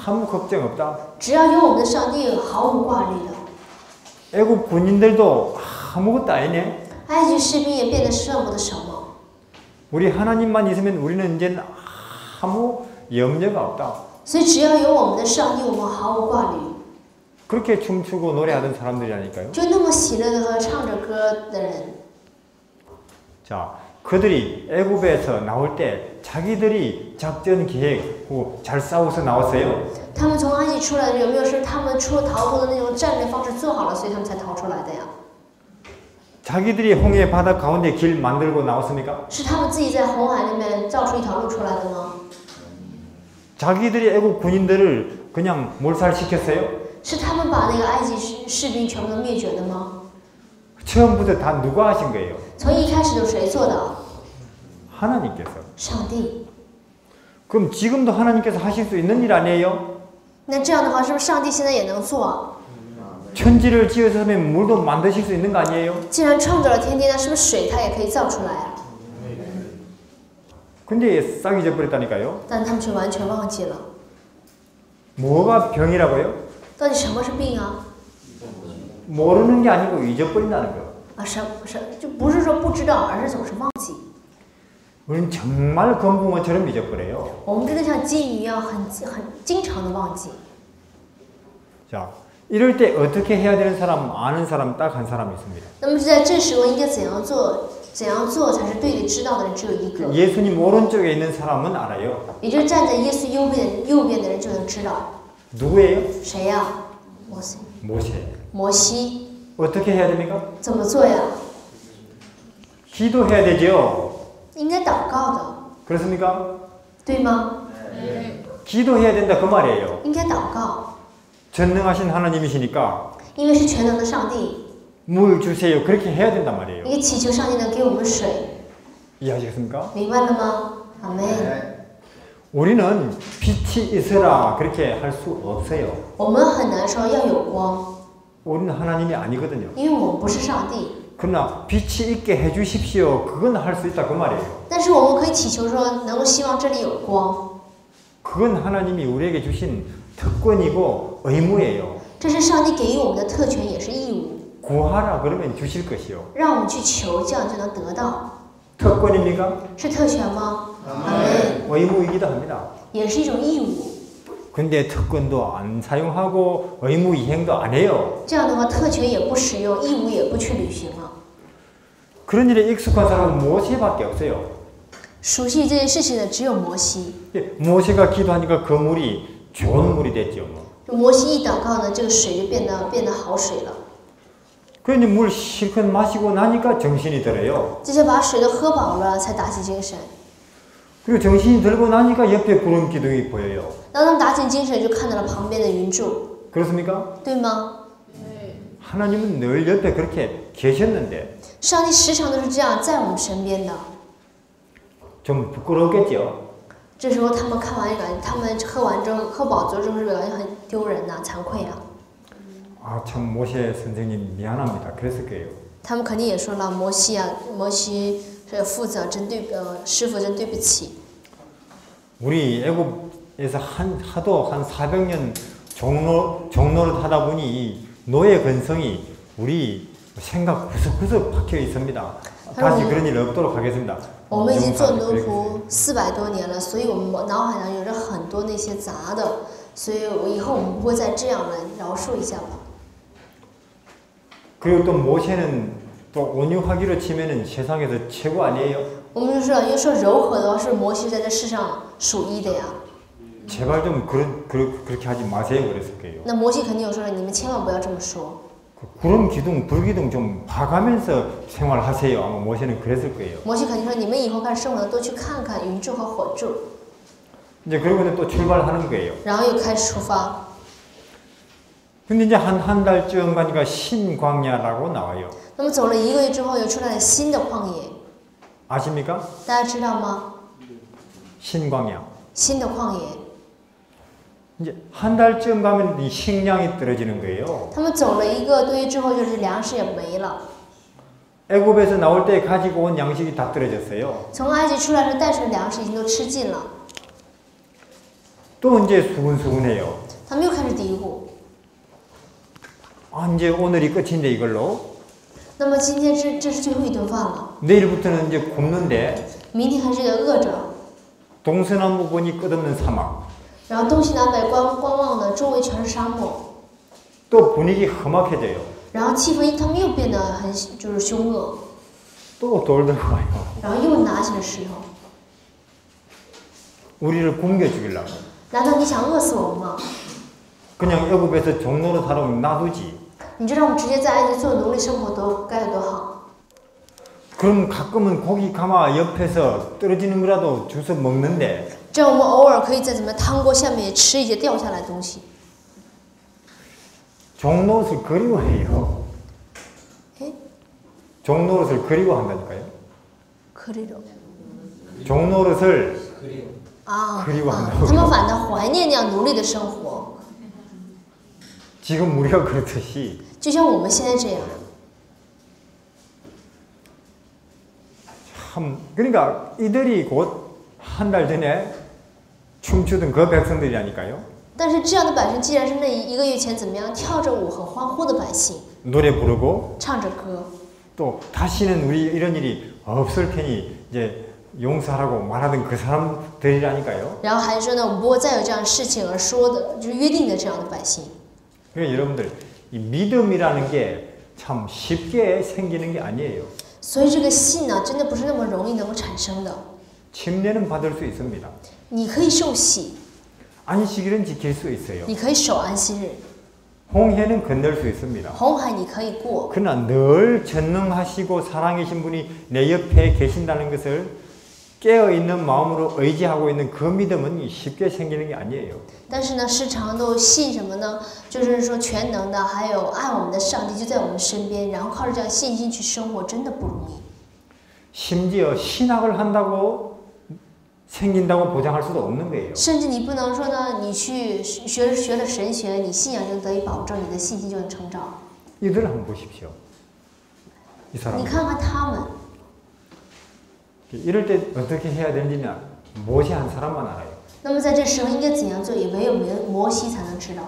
아무 걱정 없다. 只要有我们的上帝，毫无挂虑的。 애굽 군인들도 아무것도 아니네. 埃及士兵也变得算不得什么， 우리 하나님만 있으면 우리는 이제 아무 염려가 없다. 所以只要有我们的上帝，我们毫无挂虑。 그렇게 춤추고 노래하던 사람들이라니까요. 就那么喜乐的和唱着歌的人， 자, 그들이 애굽에서 나올 때 자기들이 작전 계획하고 잘 싸워서 나왔어요. 他们从埃及出来的有没有是他们逃脱的那种战略方式做好了，所以他们才逃出来的呀？ 자기들이 홍해 바다 가운데 길 만들고 나왔습니까? 是他们自己在红海那边造出一条路出来的吗？ 자기들이 애굽 군인들을 그냥 몰살시켰어요? 是他们把那个埃及士兵全部都灭绝的吗？ 처음부터 다 누가 하신 거예요? 从一开始都谁做的？ 하나님께서. 上帝。 그럼 지금도 하나님께서 하실 수 있는 일 아니에요? 那这样的话，是不是上帝现在也能做啊？ 천지를 지으시면 물도 만드실 수 있는 거 아니에요? 既然创造了天地，那是不是水它也可以造出来啊？ 근데 싹 잊어버렸다니까요. 但他们却完全忘记了， 뭐가 병이라고요? 到底什么是病啊？ 모르는 게 아니고 잊어버린다는 거. 啊，就不是说不知道，而是总是忘记。 우리는 정말 건붕어처럼 잊어버려요. 我们真的像金鱼一样，很经常的忘记。 자, 이럴 때 어떻게 해야 되는 사람, 아는 사람 딱 한 사람 있습니다. 那么在这时候应该怎样做？怎样做才是对的？知道的人只有一个， 예수님 오른쪽에 있는 사람은 알아요. 也就是站在耶稣右边的人就能知道。 누구예요? 谁呀？摩西。 모세. 摩西 어떻게 해야 됩니까? 怎么做呀？ 기도해야 되죠. 应该祷告的， 그렇습니까? 对吗？ 기도해야 된다 그 말이에요. 应该祷告， 전능하신 하나님이시니까 因为是全能的上帝， 물 주세요. 그렇게 해야 된단 말이에요. 应该祈求上帝能给我们水， 이해하시겠습니까? 明白了吗？阿门。 우리는 빛이 있으라 그렇게 할 수 없어요. 我们很难说要有光， 우리는 하나님이 아니거든요. 因为我们不是上帝， 그러나 빛이 있게 해주십시오. 그건 할 수 있다 그 말이에요. 但是我们可以祈求说，能够希望这里有光。 그건 하나님이 우리에게 주신 특권이고 의무예요. 这是上帝给予我们的特权，也是义务。 구하라 그러면 주실 것이요. 让我们去求，这样就能得到。 특권입니까? 是特权吗？阿门。 의무이기도 합니다. 也是一种义务。 근데 특권도 안 사용하고 의무 이행도 안 해요. 这样的话，特权也不使用，义务也不去履行了。 그런 일에 익숙한 사람은 모세밖에 없어요. 熟悉这件事情的只有摩西。 모세가 기도하니까 그 물이 좋은 물이 됐죠. 摩西一祷告呢，这个水就变得好水了。 그런데 물 실컷 마시고 나니까 정신이 들어요. 这些把水都喝饱了，才打起精神。 그리고 정신이 들고 나니까 옆에 구름 기둥이 보여요. 当他们打起精神，就看到了旁边的云柱， 그렇습니까? 对吗？ 하나님은 늘 옆에 그렇게 계셨는데 上帝时常都是这样在我们身边的。 좀 부끄럽겠죠. 这时候他们看完感觉，他们喝完之后，喝饱之后，是不是感觉很丢人呐、惭愧啊？ 아, 참 모세 선생님 미안합니다. 그랬을 거예요. 他们肯定也说了，摩西啊，摩西是父子啊，师傅真对不起。 우리 애굽에서 하도 한 400년 종로를 하다 보니 이 노예 근성이 우리 생각 구석구석 박혀 있습니다. 다시 그런 일 없도록 하겠습니다. 我们已经做奴仆400多年了，所以我们脑海上有着很多那些杂的，所以以后我们不会再这样了，饶恕一下吧。 그리고 또 모세는 또 온유하기로 치면은 세상에서 최고 아니에요? 我们就说，要说柔和的话，是摩西在这世上属一的呀。 제발 좀 그렇게 하지 마세요. 그랬을 거예요. 那摩西肯定有说了，你们千万不要这么说。 구름 기둥, 불 기둥 좀 봐가면서 생활하세요. 아마 모세는 그랬을 거예요. 摩西肯定说，你们以后开始生活的多去看看云柱和火柱。 이제 그러고는 또 출발하는 거예요. 然后又开始出发。 근데 이제 한 달쯤 가니까 신광야라고 나와요. 那么走了1个月之后，又出来了新的旷野， 아십니까? 大家知道吗？ 신광야. 新的旷野。 이제 한 달쯤 가면 이 식량이 떨어지는 거예요. 他们走了1个多月之后，就是粮食也没了。 애굽에서 나올 때 가지고 온 양식이 다 떨어졌어요. 从埃及出来的带着粮食已经都吃尽了， 또 이제 수근수근해요. 他们又开始嘀咕。 아, 이제 오늘이 끝인데 이걸로 那么今天这是最后一顿饭了， 내일부터는 이제 굶는데 明天还是得饿着。 동서남북 보니 끝없는 사막. 然后东西南北观望的，周围全是沙漠。 또 분위기 험악해져요. 然后气氛他们又变得很就是凶恶， 또 돌 들고 와요. 然后又拿起了石头。 우리를 굶겨 죽이려고. 难道你想饿死我们吗？ 그냥 애굽에서 종로로 살아 놔두지. 你知道我们直接在埃及做奴隶生活该有多好？ 그럼 가끔은 고기 가마 옆에서 떨어지는 거라도 주워 먹는데 这样我们偶尔可以在怎么汤锅下面也吃一些掉下来的东西。 종로릇을 그리워해요. 에? 종로릇을 그리워한다니까요. 그리로. 종로릇을 啊， 그리워한다고. 他们反倒怀念那样奴隶的生活， 지금 우리가 그렇듯이 就像我们现在这样。 참 그러니까 이들이 곧 한 달 전에 춤추던 그 백성들이라니까요. 但是这样的百姓，既然是那1个月前怎么样跳着舞很欢呼的百姓， 노래 부르고 唱着歌， 또 다시는 우리 이런 일이 없을 테니 이제 용서하라고 말하던 그 사람들이라니까요. 然后还说呢，我们不会再有这样的事情而说的，就是约定的这样的百姓。 그러니까 여러분들 이 믿음이라는 게 참 쉽게 생기는 게 아니에요. 所以这个信呢，真的不是那么容易能够产生的。 침례는 받을 수 있습니다. 你可以受洗， 안식일은 지킬 수 있어요. 你可以守安息日， 홍해는 건널 수 있습니다. 红海你可以过。 그러나 늘 전능하시고 사랑이신 분이 내 옆에 계신다는 것을 깨어있는 마음으로 의지하고 있는 그 믿음은 쉽게 생기는 게 아니에요. 但是呢，时常都信什么呢？就是说全能的，还有爱我们的上帝就在我们身边，然后靠着这样信心去生活，真的不容易。 심지어 신학을 한다고 생긴다고 보장할 수도 없는 거예요. 甚至你不能说呢，你去学了神学，你信仰就得以保证，你的信心就能成长。 이들 한번 보십시오. 이 사람. 你看看他们， 이럴 때 어떻게 해야 되느냐 모세 한 사람만 알아요. 那么在这时候应该怎样做，也唯有摩西才能知道。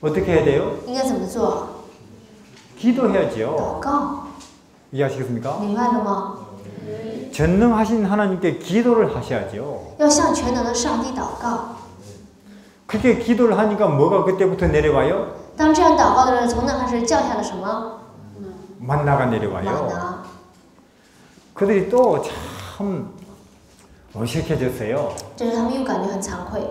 어떻게 해야 돼요? 应该怎么做？ 기도해야죠. 祷告， 이해하시겠습니까? 明白了吗？ 전능하신 하나님께 기도를 하셔야죠. 要向全能的上帝祷告。 그렇게 기도를 하니까 뭐가 그때부터 내려와요? 当这样祷告的人，从那开始降下了什么？ 만나가 玛 내려와요. 拿。 그들이 또 참 어색해졌어요. 这时他们又感觉很惭愧，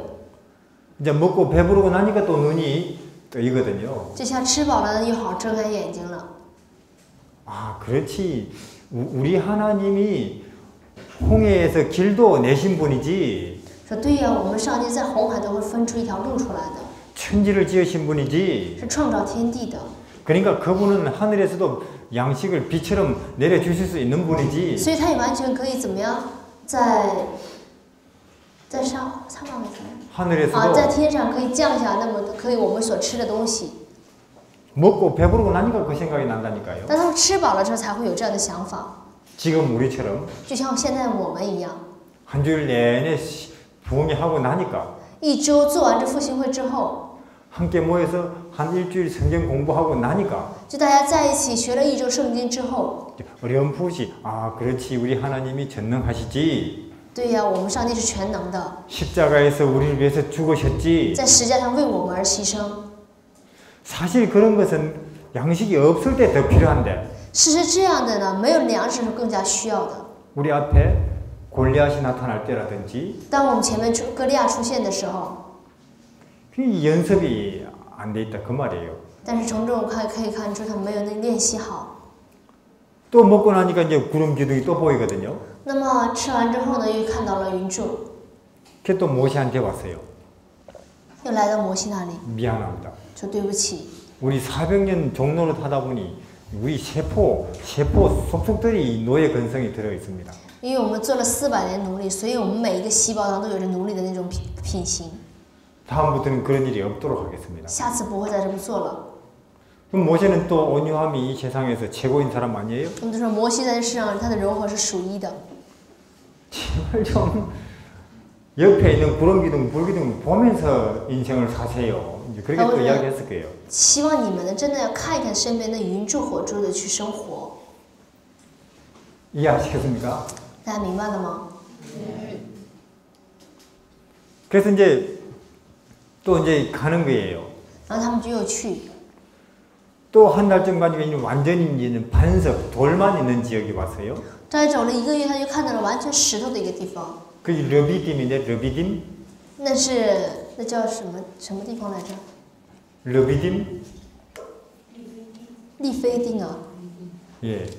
이제 먹고 배부르고 나니까 또 눈이 뜨이거든요. 这下吃饱了又好睁开眼睛了。 아, 그렇지. 우리 하나님이 홍해에서 길도 내신 분이지. 说对呀，我们上帝在红海都会分出一条路出来的， 천지를 지으신 분이지. 是创造天地的。 그러니까 그분은 하늘에서도 양식을 비처럼 내려주실 수 있는 분이지. 所以他也完全可以怎么样，在上面没错。 하늘에서도 在天上可以降下那么可以我们所吃的东西。 먹고 배부르고 나니까 그 생각이 난다니까요. 但他们吃饱了之后才会有这样的想法， 지금 우리처럼 就像现在我们一样， 한 주일 내내 부흥회하고 나니까 一周做完这复兴会之后， 함께 모여서 한 일주일 성경 공부하고 나니까 就大家在一起学了一周圣经之后， 어렴풋이 아 그렇지 우리 하나님이 전능하시지. 对呀，我们上帝是全能的， 십자가에서 우리를 위해서 죽으셨지. 在十字架上为我们而牺牲。 사실 그런 것은 양식이 없을 때 더 필요한데 事实这样的呢，没有粮食是更加需要的。 우리 앞에 골리앗이 나타날 때라든지 当我们前面歌利亚出现的时候， 그 연습이 안 돼 있다 그 말이에요. 但是从这种可以看出他们没有那练习好。 또 먹고 나니까 이제 구름 기둥이 또 보이거든요. 那么吃完之后呢，又看到了云柱， 그게 또 모세한테 왔어요. 又来到摩西那里， 미안합니다. 说对不起， 우리 400년 종로를 타다 보니 우리 세포 속속들이 노예 근성이 들어 있습니다. 因为我们做了400年奴隶，所以我们每一个细胞上都有着奴隶的那种品行。 다음부터는 그런 일이 없도록 하겠습니다. 下次不会再这么做了。 그럼 모세는 또 온유함이 이 세상에서 최고인 사람 아니에요? 我们就说摩西在这世上他的柔和是属一的， 제발 좀 옆에 있는 구름 기둥, 불 기둥 보면서 인생을 사세요. 이제 그렇게 또 이야기했을 거예요. 希望你们呢真的要看一看身边的云柱火柱的去生活。 이해하시겠습니까? 大家明白了吗？ 그래서 이제 또 이제 가는 거예요. 然后他们就又去， 또 한 달 정도 가니까 이제 완전히 이제는 반석, 돌만 있는 지역에 왔어요. 大概走了1个月，他就看到了完全石头的一个地方。 그게 르비딤인데 르비딤? 那叫什么地方来着？ 르비딤? 利菲丁啊， 예.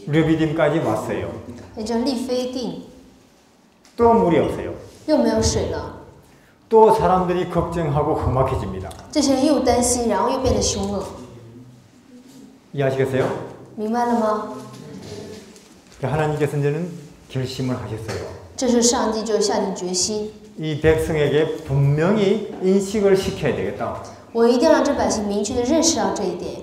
르비딤까지 왔어요. 也叫利菲定， 또 물이 없어요. 又没有水了。 또 사람들이 걱정하고 험악해집니다. 这些人又担心，然后又变得凶恶， 이해하시겠어요? 明白了吗？ 하나님께서 이제는 결심을 하셨어요. 这时上帝就下定决心， 이 백성에게 분명히 인식을 시켜야 되겠다. 我一定要让这百姓明确的认识到这一点，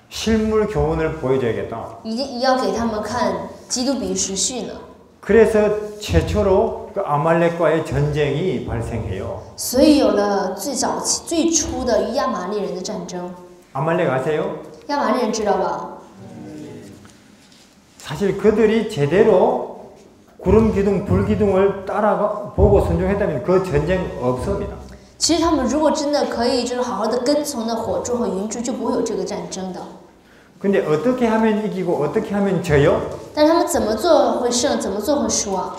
실물 교훈을 보여줘야겠다. 一定要给他们看基督比实训了。 그래서 최초로 그 아말렉과의 전쟁이 발생해요. 所以有了最初的与亚玛力人的战争。 아말렉 아세요? 亚玛力人知道吧？ 사실 그들이 제대로 구름 기둥, 불 기둥을 따라 보고 순종했다면 그 전쟁 없습니다. 其实他们如果真的可以，就是好好的跟从那火柱和云柱，就不会有这个战争的。 근데 어떻게 하면 이기고 어떻게 하면 져요? 但他们怎么做会胜，怎么做会输啊？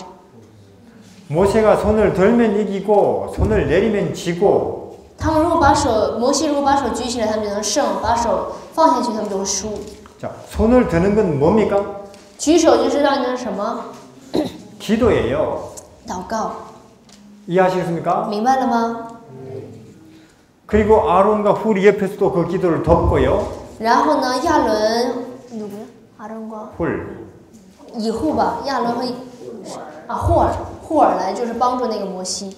모세가 손을 들면 이기고 손을 내리면 지고 他们摩西如果把手举起来，他们就能胜；把手放下去，他们就会输。 자, 손을 드는 건 뭡니까? 举手就是让人什么？ 기도예요. 祷告， 이해하시겠습니까? 明白了吗？ 그리고 아론과 훌이 옆에서도 그 기도를 돕고요. 然后呢，亚伦，阿伦光 훌. 以后吧，亚伦和霍尔来就是帮助那个摩西。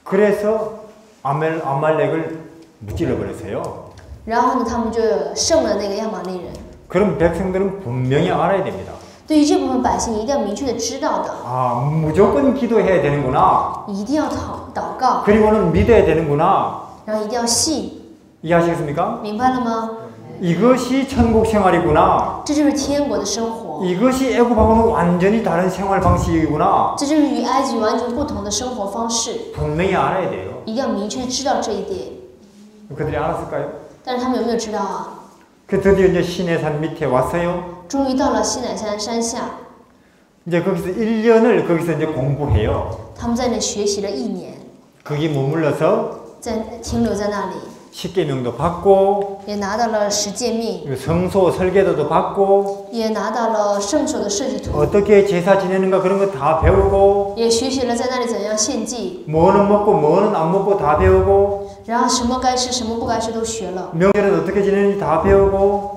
그래서 아말렉을 무찔러 버렸어요. 然后呢，他们就胜了那个亚玛力人。 그럼 백성들은 분명히 알아야 됩니다. 对于这部分百姓，一定要明确的知道的， 아, 무조건 기도해야 되는구나. 一定要祷告， 그리고는 믿어야 되는구나. 然后一定要信， 이해하시겠습니까? 明白了吗？ 이것이 천국 생활이구나. 这就是天国的生活， 이것이 애굽하고는 완전히 다른 생활 방식이구나. 这就是与埃及完全不同的生活方式， 분명히 알아야 돼요. 一定要明确知道这一点。 그들이 알았을까요? 但是他们有没有知道啊？ 그 드디어 이제 시내산 밑에 왔어요. 终于到了西乃山山下， 이제 거기서 1년을 거기서 이제 공부해요. 他们在那学习了1年， 거기 머물러서 停留在那里， 십계명도 받고 也拿到了十诫命， 성소 설계도도 받고 也拿到了圣所的设计图， 어떻게 제사 지내는가 그런 거 다 배우고 也学习了在那里怎样献祭， 뭐는 먹고 뭐는 안 먹고 다 배우고 然后什么该吃什么不该吃都学了。 명절은 어떻게 지내는지 다 배우고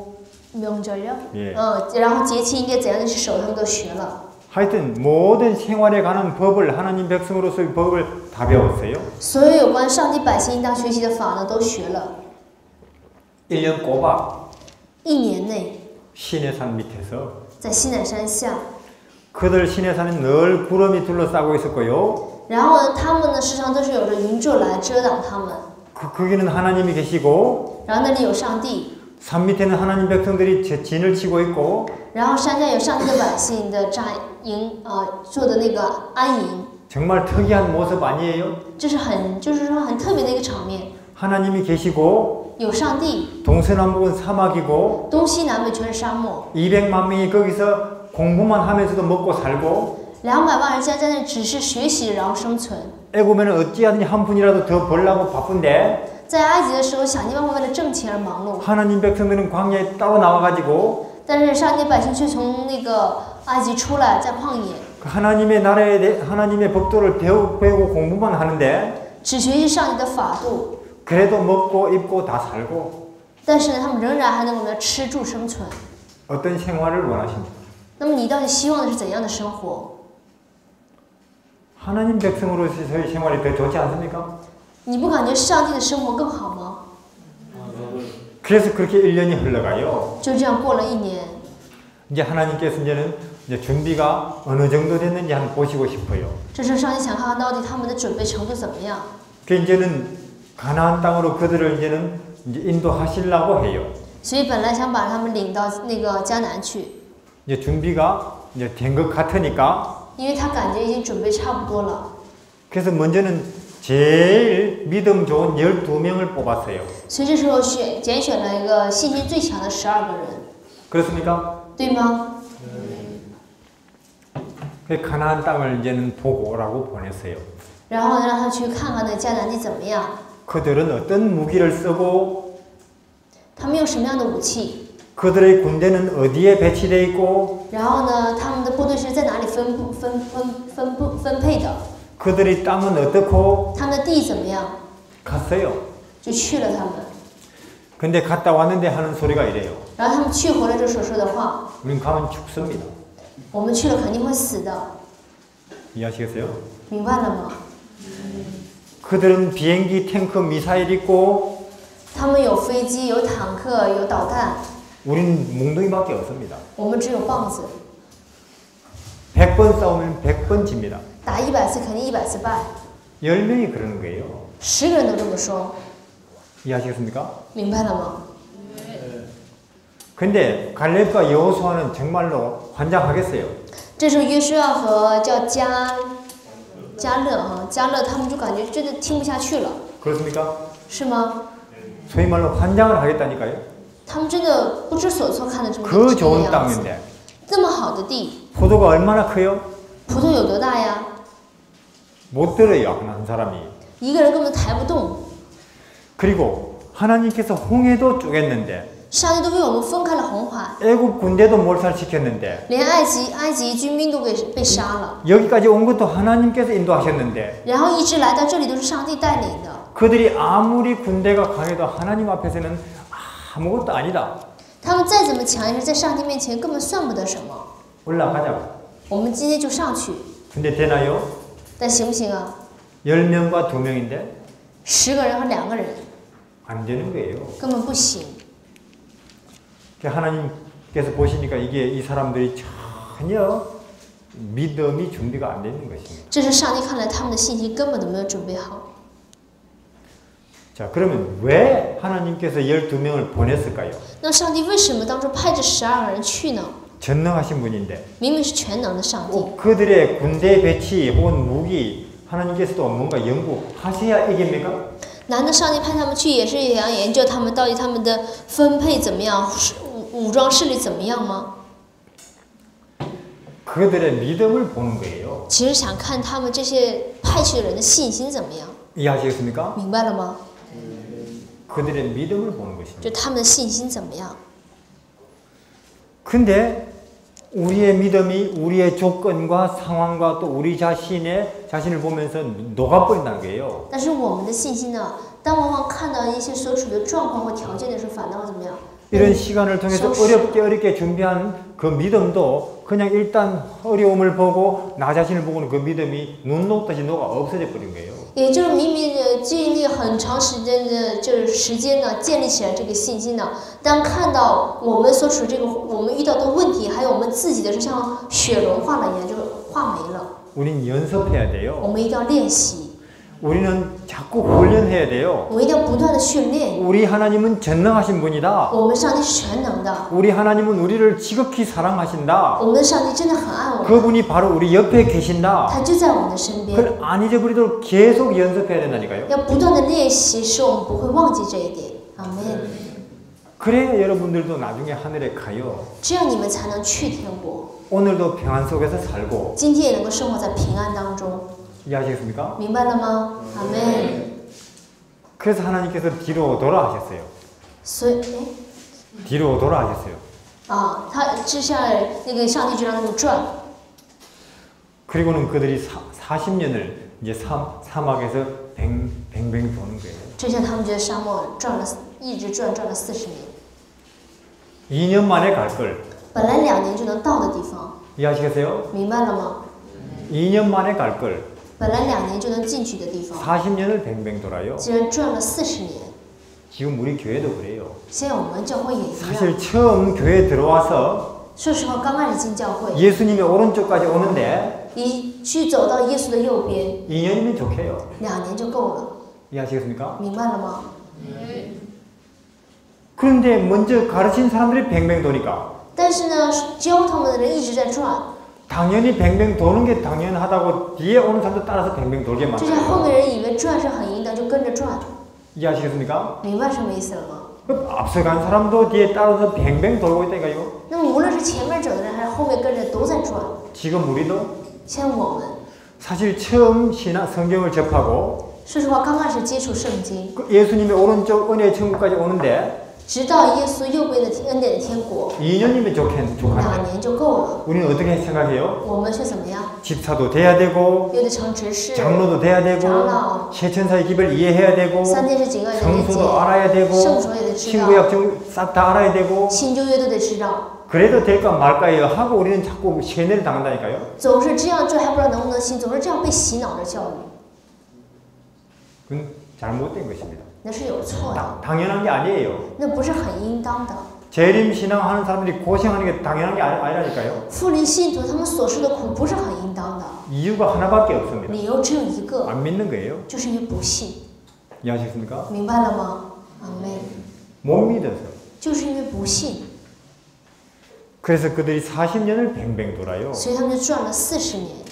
명절요? 예. 然后节期应该怎样的去守，他们都学了。 하여튼 모든 생활에 관한 법을 하나님 백성으로서의 법을 다 배웠어요. 所有有关上帝百姓应当学习的法呢，都学了。 1년 꼬박 1年内， 시내산 밑에서 在西乃山下， 그들 시내산은 늘 구름이 둘러싸고 있었고요. 然后呢，他们呢时常都是有着云柱来遮挡他们， 거기는 하나님이 계시고 然后那里有上帝， 산 밑에는 하나님 백성들이 진을 치고 있고 然后山下有上帝的百姓的扎营，做的那个安营， 정말 특이한 모습 아니에요? 这是就是说很特别的一个场面。 하나님이 계시고 有上帝， 동서남북은 사막이고 东西南北全是沙漠， 200만 명이 거기서 공부만 하면서도 먹고 살고 200万人家在那只是学习然后生存。 애굽에는 어찌하든지 한 푼이라도 더 벌려고 바쁜데 在埃及的时候，想尽办法为了挣钱而忙碌， 하나님 백성들은 광야에 따로 나와가지고 但是上帝百姓却从那个埃及出来，在旷野， 하나님의 나라에 하나님의 법도를 배우고 공부만 하는데 只学习上帝的法度， 그래도 먹고 입고 다 살고 但是呢，他们仍然还能够呢吃住生存。 어떤 생활을 원하십니까? 那么你到底希望的是怎样的生活？ 하나님 백성으로서의 생활이 더 좋지 않습니까? 你不感觉上帝的生活更好吗？ 그래서 그렇게 1년이 흘러가요. 就这样过了1年， 이제 하나님께서 이제 준비가 어느 정도 됐는지 한번 보시고 싶어요. 这时候上帝想看看到底他们的准备程度怎么样。 그 이제는 가나안 땅으로 그들을 이제는 이제 인도하시려고 해요. 所以本来想把他们领到那个迦南去， 이제 준비가 이제 된 것 같으니까 因为他感觉已经准备差不多了， 그래서 먼저는 제일 믿음 좋은 12명을 뽑았어요. 所以这时候拣选了一个信心最强的12个人， 그렇습니까? 对吗？ 그 가나안 땅을 이제는 보고 오라고 보냈어요. 然后呢，让他去看看那迦南地怎么样， 그들은 어떤 무기를 쓰고 他们用什么样的武器， 그들의 군대는 어디에 배치되어 있고 然后呢，他们的部队是在哪里分配的， 그들의 땅은 어떻고 他们的地怎么样， 갔어요. 就去了他们。 근데 갔다 왔는데 하는 소리가 이래요. 然后他们去回来这所说的话， 우린 가면 죽습니다. 我们去了肯定会死的， 이해하시겠어요? 明白了吗？ 그들은 비행기, 탱크, 미사일 있고 他们有飞机，有坦克，有导弹， 우린 몽둥이밖에 없습니다. 我们只有棒子， 100번 싸우면 100번 집니다. 打100次肯定100次败。 10명이 그러는 거예요. 10个人都这么说， 이해하시겠습니까? 明白了吗？ 근데 갈렙과 여호수아는 정말로 환장하겠어요. 这时候约书亚和叫加勒他们就感觉真的听不下去了， 그렇습니까? 是吗？ 소위 말로 환장을 하겠다니까요. 他们真的不知所措，看着这么 그 这个 좋은 样子， 땅인데 这么好的地， 포도가 얼마나 커요? 葡萄有多大呀？ 못 들어요. 한 사람이. 一个人根本抬不动。 그리고 하나님께서 홍해도 쪼갰는데 上帝都为我们分开了红海， 애굽 군대도 몰살시켰는데 连埃及军兵都被杀了， 여기까지 온 것도 하나님께서 인도하셨는데 然后一直来到这里都是上帝带领的。 그들이 아무리 군대가 강해도 하나님 앞에서는 아무것도 아니다. 他们再怎么强，也是在上帝面前根本算不得什么。 올라가자고. 我们今天就上去， 근데 되나요? 但行不行啊？ 10명과 2명인데 10个人和2个人 안 되는 거예요. 根本不行。 하나님 하나님께서 보시니까 이게 이 사람들이 전혀 믿음이 준비가 안 되는 것입니다. 这是上帝看来他们的信心根本都没有准备好。 자, 그러면 왜 하나님께서 12명을 보냈을까요? 那上帝为什么当初派这12个人去呢？ 전능하신 분인데 明明是全能的上帝， 꼭 그들의 군대 배치 혹은 무기 하나님께서도 뭔가 연구하셔야 이깁니까? 难道上帝派他们去也是想研究他们到底他们的分配怎么样，武装势力怎么样吗？ 그들의 믿음을 보는 거예요. 其实想看他们这些派去的人的信心怎么样， 이해하시겠습니까? 明白了吗？ 그들의 믿음을 보는 就 것입니다. 他们的信心怎么样？ 근데 우리의 믿음이 우리의 조건과 상황과 또 우리 자신을 보면서 녹아버린다는 거예요. 但是我们的信心呢，当往往看到一些所处的状况或条件的时候，反倒会怎么样？ 이런 시간을 통해서 어렵게 준비한 그 믿음도 그냥 일단 어려움을 보고 나 자신을 보고는 그 믿음이 눈 녹듯이 녹아 없어져 버린 거예요. 也就是明明经历很长时间的就是时间呢，建立起来这个信心呢，当看到我们所处这个我们遇到的问题，还有我们自己的，就像雪融化了一样，就化没了。 우린 연습해야 돼요. 我们一定要练习， 우리는 자꾸 훈련해야 돼요. 我们一定要不断的训练。 우리 하나님은 전능하신 분이다. 我们上帝是全能的， 우리 하나님은 우리를 지극히 사랑하신다. 我们的上帝真的很爱我们， 그분이 바로 우리 옆에 계신다. 他就在我们的身边。 그걸 안 잊어버리도록 계속 연습해야 된다니까요. 要不断的练习，使我们不会忘记这一点。阿门。 그래야 여러분들도 나중에 하늘에 가요. 这样你们才能去天国， 오늘도 평안 속에서 살고. 今天也能够生活在平安当中， 이해하시겠습니까? 明白了吗？阿门。 그래서 하나님께서 뒤로 돌아하셨어요. 所以， 뒤로 돌아하셨어요. 他这下那个上帝就让他们转， 그리고는 그들이 40년을 이제 사막에서 뱅뱅 도는 거예요. 这下他们就在沙漠转了，一直转了40年。 2년 만에 갈 걸. 本来2年就能到的地方， 이해하시겠어요? 明白了吗？ 2년 만에 갈 걸. 本来2年就能进去的地方， 40년을 뱅뱅 돌아요. 竟然转了40年。 지금 우리 교회도 그래요. 现在我们教会也一样。 사실 처음 교회에 들어와서 说实话，刚开始进教会， 예수님의 오른쪽까지 오는데 你去走到耶稣的右边， 2년이면 좋게요. 2年就够了， 이해하시겠습니까? 明白了吗？ 그런데 먼저 가르친 사람들이 뱅뱅 도니까 但是呢，教他们的人一直在转， 당연히 뱅뱅 도는 게 당연하다고 뒤에 오는 사람도 따라서 뱅뱅 돌게 这下后 만들어요. 面人以为转是很应当，就跟着转， 이해하시겠습니까? 明白什么意思了吗？ 그럼 앞서간 사람도 뒤에 따라서 뱅뱅 돌고 있다니까요. 那么无论是前面走的人还是后面跟着都在转。 지금 우리도 像我们， 사실 처음 성경을 접하고 说实话，刚开始接触圣经， 그 예수님의 오른쪽 은혜의 천국까지 오는데 直到耶稣右边的恩典的天国， 2년이면 2 좋겠는데 年就够了。 우리는 어떻게 생각해요? 我们是怎么样？ 집사도 돼야 되고 又得成执事， 장로도 돼야 되고 장로. 세천사의 기별 이해해야 되고 三天是警告也得理解， 성소도 알아야 되고 圣所也得知道， 신구약 싹 다 알아야 되고 新旧约都得知道。 그래도 될까 말까요 하고 우리는 자꾸 세뇌를 당한다니까요. 总是这样做还不知道能不能信，总是这样被洗脑的教育， 그건 잘못된 것입니다. 那是有错的， 당연한 게 아니에요. 那不是很应当的。 재림 신앙하는 사람들이 고생하는 게 당연한 게 아니라니까요. 复临信徒他们所受的苦不是很应当的， 이유가 하나밖에 없습니다. 理由只有一个， 안 믿는 거예요. 就是因为不信， 이해하셨습니까? 明白了吗？阿妹， 못 믿어서. 就是因为不信， 그래서 그들이 40년을 뱅뱅 돌아요. 所以他们就转了40年。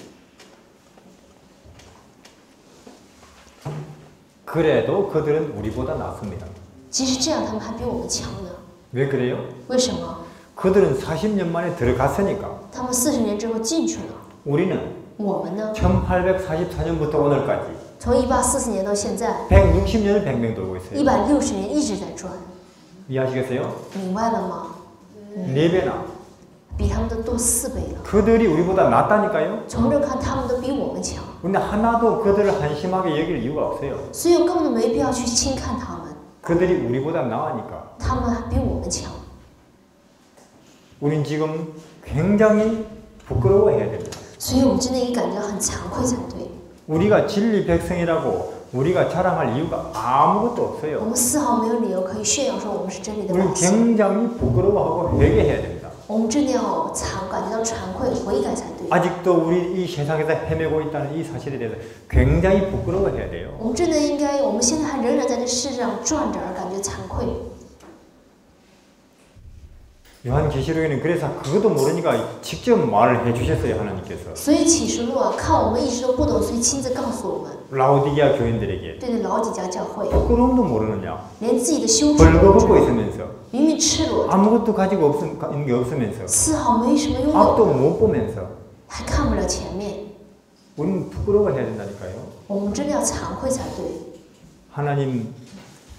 그래도 그들은 우리보다 낫습니다. 即使这样，他们还比我们强呢。 왜 그래요? 为什么？ 그들은 40년 만에 들어갔으니까 他们40年之后进去了， 우리는 我们呢？ 1844년부터 오늘까지 从1844年到现在， 160년을 뱅뱅 돌고 있어요. 160年一直在转， 이해하시겠어요? 明白了吗？ 4배나. 比他们都多4倍了。 그들이 우리보다 낫다니까요. 从这看，他们都比我们强， 근데 하나도 그들을 한심하게 여길 이유가 없어요. 所以我根本就没必要去轻看他们， 그들이 우리보다 나으니까. 他们还比我们强。 우린 지금 굉장히 부끄러워해야 됩니다. 所以我们真的也感觉很惭愧才对。 우리가 진리 백성이라고 우리가 자랑할 이유가 아무것도 我 없어요. 们丝毫没有理由可以炫耀说我们是真理的 우리는 百姓， 굉장히 부끄러워하고 회개해야 됩니다. 我们真的要感觉到惭愧、悔改才对。 아직도 우리 이 세상에서 헤매고 있다는 이 사실에 대해서 굉장히 부끄러워해야 돼요. 我们真的应该，我们现在还仍然在这世上转着而感觉惭愧。 요한계시록에는 그래서 그것도 모르니까 직접 말을 해주셨어요, 하나님께서. 所以启示录啊，看我们一直都不懂，所以亲自告诉我们， 라오디게아 교인들에게 对老几家教会， 부끄러움도 모르느냐, 连自己的羞耻都不 벌거벗고 知道， 있으면서 明明赤裸着， 아무것도 가지고 있는 게 없으면서 丝毫没什么拥有， 앞도 못 보면서 还看不了前面。 우리는 부끄러워해야 된다니까요. 我们真的要惭愧才对。 하나님,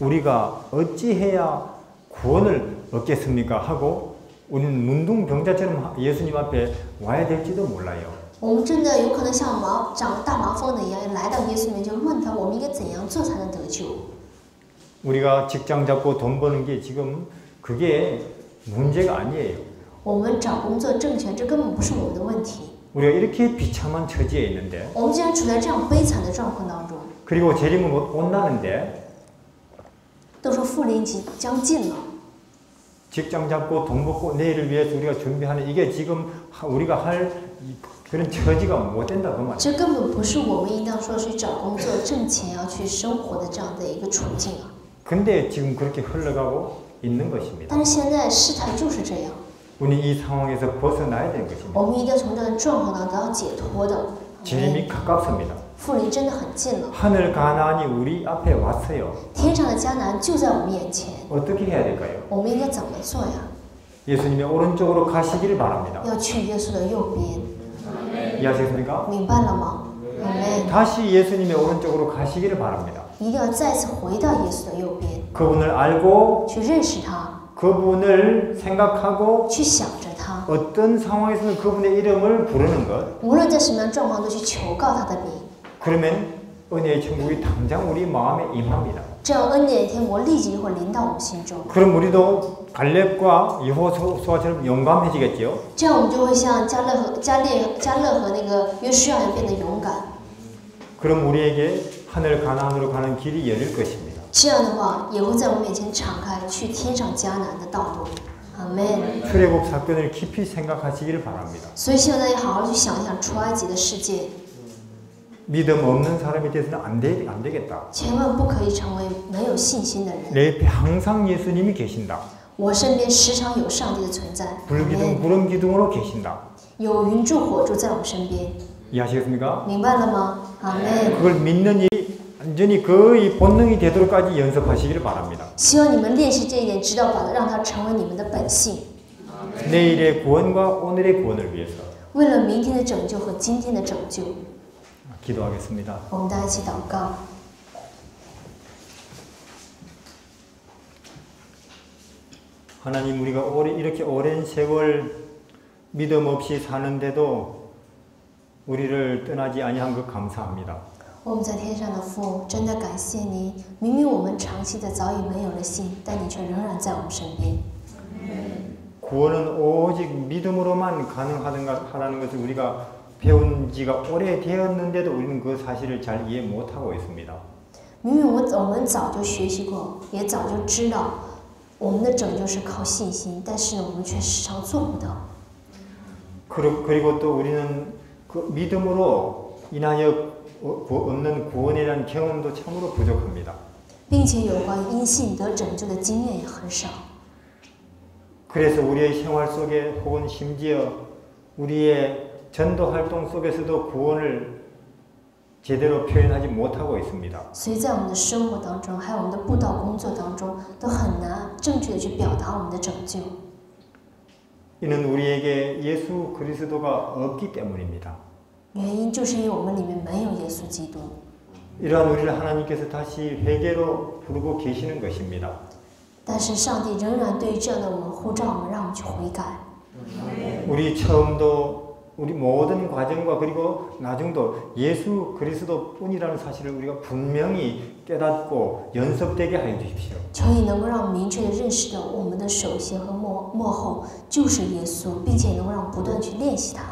우리가 어찌해야 구원을 얻겠습니까? 하고 우리는 문둥병자처럼 예수님 앞에 와야 될지도 몰라요. 我们真的有可能像长大麻风的一样，来到耶稣面前问他，我们应该怎样做才能得救？ 우리가 직장 잡고 돈 버는 게 지금 그게 문제가 아니에요. 我们找工作挣钱，这根本不是我们的问题。 우리가 이렇게 비참한 처지에 있는데 我们竟然处在这样悲惨的状况当中， 그리고 재림은 곧 온다는데 都说复临即将近了。 직장 잡고 돈 벌고 내일을 위해서 우리가 준비하는 이게 지금 우리가 할 그런 처지가 못 된다 그 말이에요. 这根本不是我们应当说去找工作挣钱要去生活的这样的一个处境啊。 근데 지금 그렇게 흘러가고 있는 것입니다. 但是现在事态就是这样， 우리 이 상황에서 벗어나야 되는 것입니다. 我们一定要从这样的状况当中得到解脱的。 재림이 가깝습니다. 复临真的很近了， 하늘 가나안이 우리 앞에 왔어요. 天上的迦南就在我们眼前， 어떻게 해야 될까요? 我们应该怎么做呀？ 예수님의 오른쪽으로 가시기를 바랍니다. 要去耶稣的右边， 이해하셨습니까? 明白了吗？阿门。 다시 예수님의 오른쪽으로 가시기를 바랍니다. 一定要再次回到耶稣的右边， 그분을 알고 去认识他， 그분을 생각하고 去想着他， 어떤 상황에서는 그분의 이름을 부르는 것. 无论在什么样的状况都去求告他的名， 그러면 은혜의 천국이 당장 우리 마음에 임합니다. 这样恩典的天国立即会临到我们心中， 그럼 우리도 갈렙과 여호수아처럼 용감해지겠지요. 这样我们就会像加勒和那个约书亚人变得勇敢。 그럼 우리에게 하늘 가나안으로 가는 길이 열릴 것입니다. 这样的话，也会在我们面前敞开去天上迦南的道路。阿门。 출애굽 사건을 깊이 생각하시기를 바랍니다. 所以希望大家好好去想一想出埃及的世界， 믿음 없는 사람이 돼서는 안 되겠다. 千万不可以成为没有信心的人。 내 옆에 항상 예수님이 계신다. 我身边时常有上帝的存在， 불기둥 구름 기둥으로 계신다. 有云柱火柱在我们身边， 이해하시겠습니까? 明白了吗？阿门。 그걸 믿는 일이 완전히 거의 본능이 되도록까지 연습하시기를 바랍니다. 希望你们练习这一点，直到把它让它成为你们的本性， 내일의 구원과 오늘의 구원을 위해서 为了明天的拯救和今天的拯救， 기도하겠습니다. 我们大家一起祷告。 하나님, 우리가 이렇게 오랜 세월 믿음 없이 사는데도 우리를 떠나지 아니한 것 감사합니다. 我们在天上的父，真的感谢你。明明我们长期的早已没有了信，但你却仍然在我们身边。 구원은 오직 믿음으로만 가능하다는 것을 우리가 배운 지가 오래되었는데도 우리는 그 사실을 잘 이해 못하고 있습니다. 明明我们早就学习过，也早就知道我们的拯救是靠信心，但是呢，我们却时常做不到。 그리고 또 우리는 그 믿음으로 인하여 얻는 구원이라는 경험도 참으로 부족합니다. 并且有关因信得拯救的经验也很少。 그래서 우리의 생활 속에 혹은 심지어 우리의 전도 활동 속에서도 구원을 제대로 표현하지 못하고 있습니다. 所以在我们的生活当中，还有我们的布道工作当中，都很难正确的去表达我们的拯救。 이는 우리에게 예수 그리스도가 없기 때문입니다. 原因就是因为我们里面没有耶稣基督。 이러한 우리를 하나님께서 다시 회개로 부르고 계시는 것입니다. 但是上帝仍然对于这样的我们呼召我们，让我们去悔改。 우리 처음도 우리 모든 과정과 그리고 나중도 예수 그리스도뿐이라는 사실을 우리가 분명히 깨닫고 연습되게 하여 주십시오. 求你能够让我们明确的认识到，我们的首先和末后就是耶稣，并且能够让我们不断去练习它。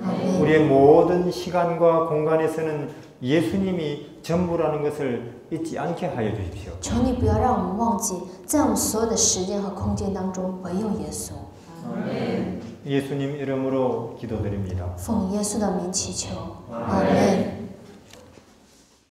阿门。 우리의 모든 시간과 공간에서는 예수님이 전부라는 것을 잊지 않게 하여 주십시오. 求你不要让我们忘记，在我们所有的时间和空间当中，唯有耶稣。 예수님 이름으로 기도드립니다. 奉耶稣的名祈求，阿门。